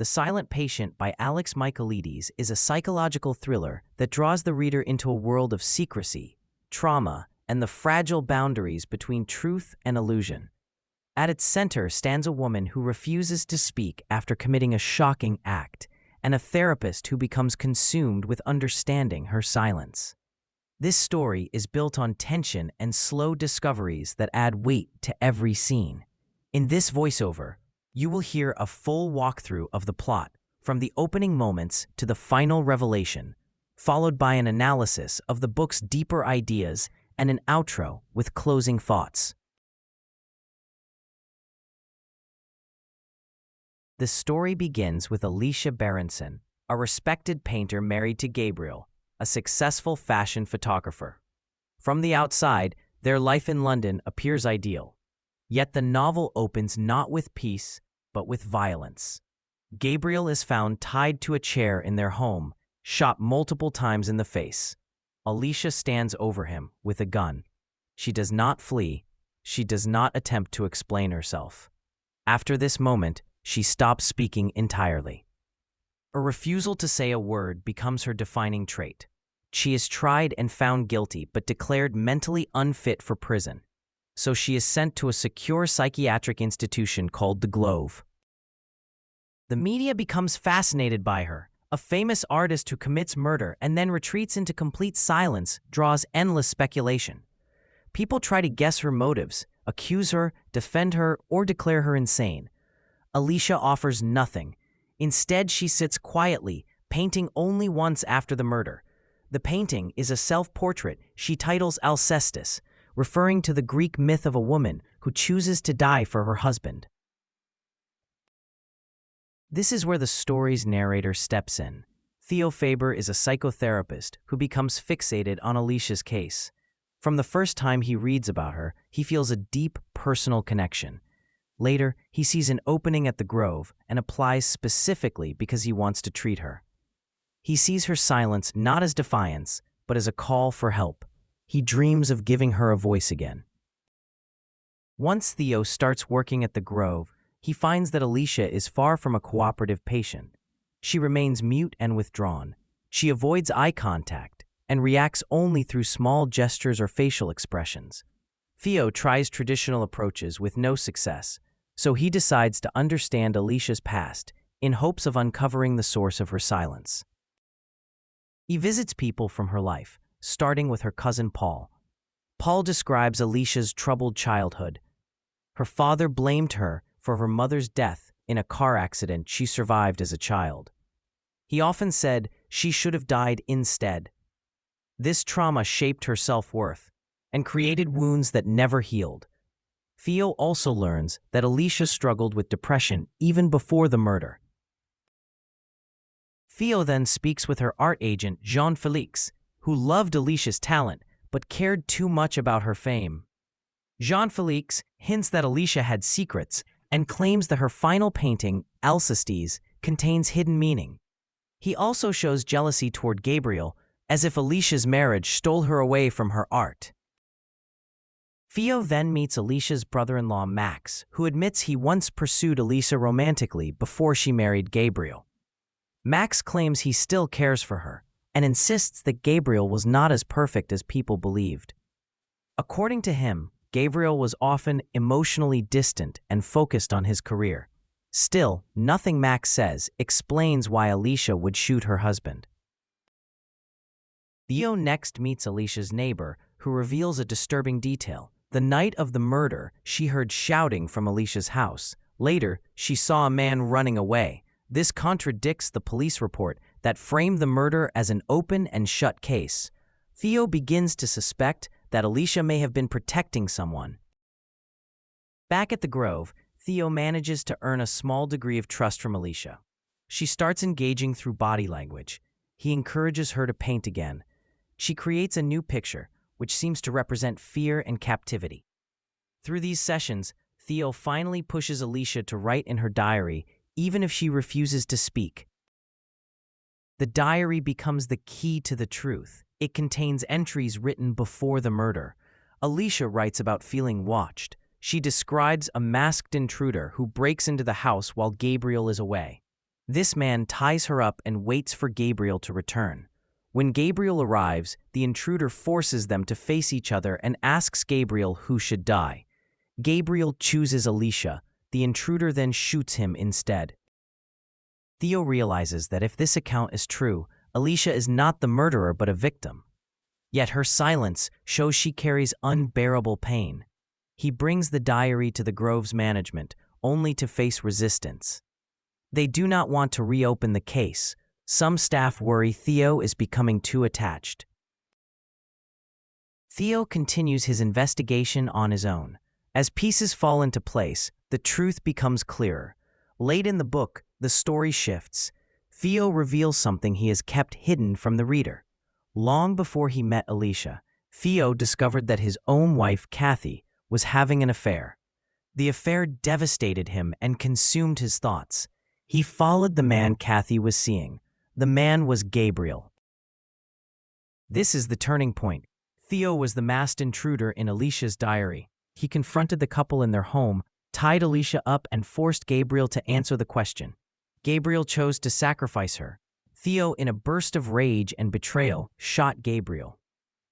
The Silent Patient by Alex Michaelides is a psychological thriller that draws the reader into a world of secrecy, trauma, and the fragile boundaries between truth and illusion. At its center stands a woman who refuses to speak after committing a shocking act, and a therapist who becomes consumed with understanding her silence. This story is built on tension and slow discoveries that add weight to every scene. In this voiceover, you will hear a full walkthrough of the plot, from the opening moments to the final revelation, followed by an analysis of the book's deeper ideas and an outro with closing thoughts. The story begins with Alicia Berenson, a respected painter married to Gabriel, a successful fashion photographer. From the outside, their life in London appears ideal. Yet the novel opens not with peace, but with violence. Gabriel is found tied to a chair in their home, shot multiple times in the face. Alicia stands over him with a gun. She does not flee. She does not attempt to explain herself. After this moment, she stops speaking entirely. A refusal to say a word becomes her defining trait. She is tried and found guilty, but declared mentally unfit for prison. So she is sent to a secure psychiatric institution called the Glove. The media becomes fascinated by her. A famous artist who commits murder and then retreats into complete silence draws endless speculation. People try to guess her motives, accuse her, defend her, or declare her insane. Alicia offers nothing. Instead, she sits quietly, painting only once after the murder. The painting is a self-portrait she titles Alcestis, referring to the Greek myth of a woman who chooses to die for her husband. This is where the story's narrator steps in. Theo Faber is a psychotherapist who becomes fixated on Alicia's case. From the first time he reads about her, he feels a deep personal connection. Later, he sees an opening at the Grove and applies specifically because he wants to treat her. He sees her silence not as defiance, but as a call for help. He dreams of giving her a voice again. Once Theo starts working at the Grove, he finds that Alicia is far from a cooperative patient. She remains mute and withdrawn. She avoids eye contact and reacts only through small gestures or facial expressions. Theo tries traditional approaches with no success, so he decides to understand Alicia's past in hopes of uncovering the source of her silence. He visits people from her life, starting with her cousin Paul. Paul describes Alicia's troubled childhood. Her father blamed her for her mother's death in a car accident she survived as a child. He often said she should have died instead. This trauma shaped her self-worth and created wounds that never healed. Theo also learns that Alicia struggled with depression even before the murder. Theo then speaks with her art agent, Jean-Felix, who loved Alicia's talent but cared too much about her fame. Jean-Felix hints that Alicia had secrets and claims that her final painting, Alcestis, contains hidden meaning. He also shows jealousy toward Gabriel, as if Alicia's marriage stole her away from her art. Theo then meets Alicia's brother-in-law Max, who admits he once pursued Alicia romantically before she married Gabriel. Max claims he still cares for her, and insists that Gabriel was not as perfect as people believed. According to him, Gabriel was often emotionally distant and focused on his career. Still, nothing Max says explains why Alicia would shoot her husband. Theo next meets Alicia's neighbor, who reveals a disturbing detail. The night of the murder, she heard shouting from Alicia's house. Later, she saw a man running away. This contradicts the police report that framed the murder as an open and shut case. Theo begins to suspect that Alicia may have been protecting someone. Back at the Grove, Theo manages to earn a small degree of trust from Alicia. She starts engaging through body language. He encourages her to paint again. She creates a new picture, which seems to represent fear and captivity. Through these sessions, Theo finally pushes Alicia to write in her diary, even if she refuses to speak. The diary becomes the key to the truth. It contains entries written before the murder. Alicia writes about feeling watched. She describes a masked intruder who breaks into the house while Gabriel is away. This man ties her up and waits for Gabriel to return. When Gabriel arrives, the intruder forces them to face each other and asks Gabriel who should die. Gabriel chooses Alicia. The intruder then shoots him instead. Theo realizes that if this account is true, Alicia is not the murderer but a victim. Yet her silence shows she carries unbearable pain. He brings the diary to the Grove's management, only to face resistance. They do not want to reopen the case. Some staff worry Theo is becoming too attached. Theo continues his investigation on his own. As pieces fall into place, the truth becomes clearer. Late in the book, the story shifts. Theo reveals something he has kept hidden from the reader. Long before he met Alicia, Theo discovered that his own wife, Kathy, was having an affair. The affair devastated him and consumed his thoughts. He followed the man Kathy was seeing. The man was Gabriel. This is the turning point. Theo was the masked intruder in Alicia's diary. He confronted the couple in their home, tied Alicia up, and forced Gabriel to answer the question. Gabriel chose to sacrifice her. Theo, in a burst of rage and betrayal, shot Gabriel.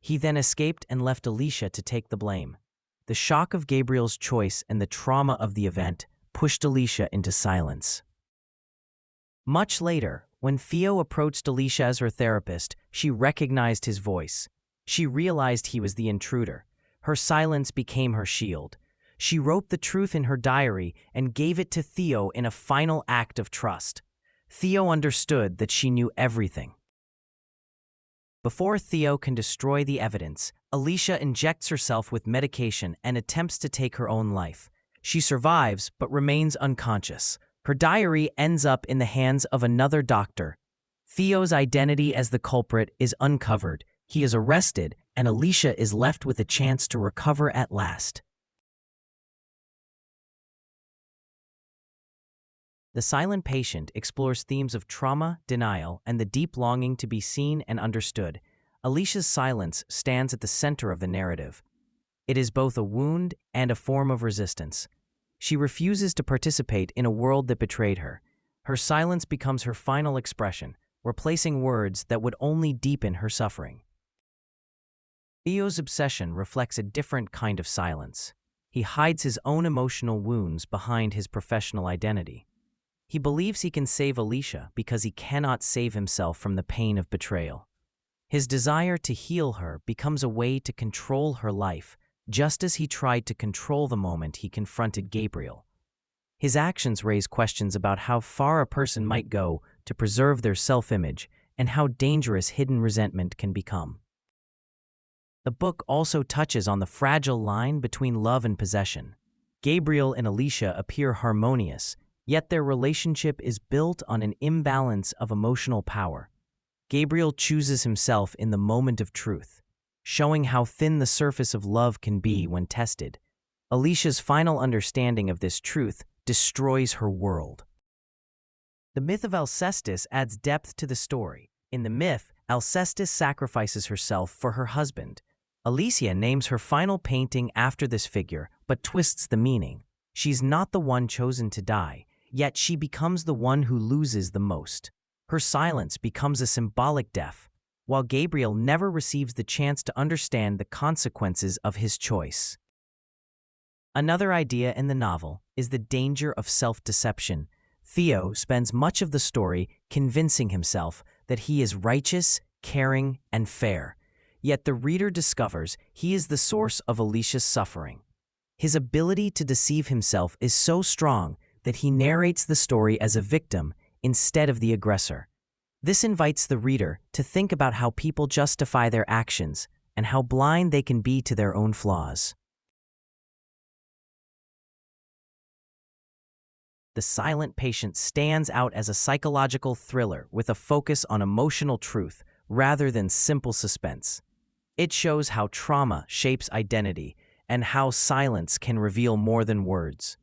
He then escaped and left Alicia to take the blame. The shock of Gabriel's choice and the trauma of the event pushed Alicia into silence. Much later, when Theo approached Alicia as her therapist, she recognized his voice. She realized he was the intruder. Her silence became her shield. She wrote the truth in her diary and gave it to Theo in a final act of trust. Theo understood that she knew everything. Before Theo can destroy the evidence, Alicia injects herself with medication and attempts to take her own life. She survives but remains unconscious. Her diary ends up in the hands of another doctor. Theo's identity as the culprit is uncovered. He is arrested, and Alicia is left with a chance to recover at last. The Silent Patient explores themes of trauma, denial, and the deep longing to be seen and understood. Alicia's silence stands at the center of the narrative. It is both a wound and a form of resistance. She refuses to participate in a world that betrayed her. Her silence becomes her final expression, replacing words that would only deepen her suffering. Theo's obsession reflects a different kind of silence. He hides his own emotional wounds behind his professional identity. He believes he can save Alicia because he cannot save himself from the pain of betrayal. His desire to heal her becomes a way to control her life, just as he tried to control the moment he confronted Gabriel. His actions raise questions about how far a person might go to preserve their self-image and how dangerous hidden resentment can become. The book also touches on the fragile line between love and possession. Gabriel and Alicia appear harmonious, yet their relationship is built on an imbalance of emotional power. Gabriel chooses himself in the moment of truth, showing how thin the surface of love can be when tested. Alicia's final understanding of this truth destroys her world. The myth of Alcestis adds depth to the story. In the myth, Alcestis sacrifices herself for her husband. Alicia names her final painting after this figure, but twists the meaning. She's not the one chosen to die, yet she becomes the one who loses the most. Her silence becomes a symbolic death, while Gabriel never receives the chance to understand the consequences of his choice. Another idea in the novel is the danger of self-deception. Theo spends much of the story convincing himself that he is righteous, caring, and fair. Yet the reader discovers he is the source of Alicia's suffering. His ability to deceive himself is so strong that he narrates the story as a victim instead of the aggressor. This invites the reader to think about how people justify their actions and how blind they can be to their own flaws. The Silent Patient stands out as a psychological thriller with a focus on emotional truth rather than simple suspense. It shows how trauma shapes identity and how silence can reveal more than words.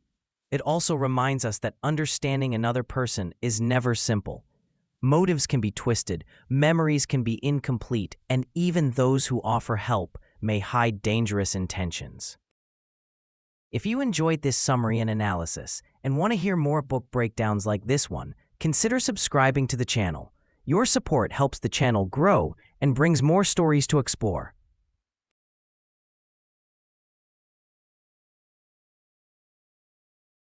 It also reminds us that understanding another person is never simple. Motives can be twisted, memories can be incomplete, and even those who offer help may hide dangerous intentions. If you enjoyed this summary and analysis and want to hear more book breakdowns like this one, consider subscribing to the channel. Your support helps the channel grow and brings more stories to explore.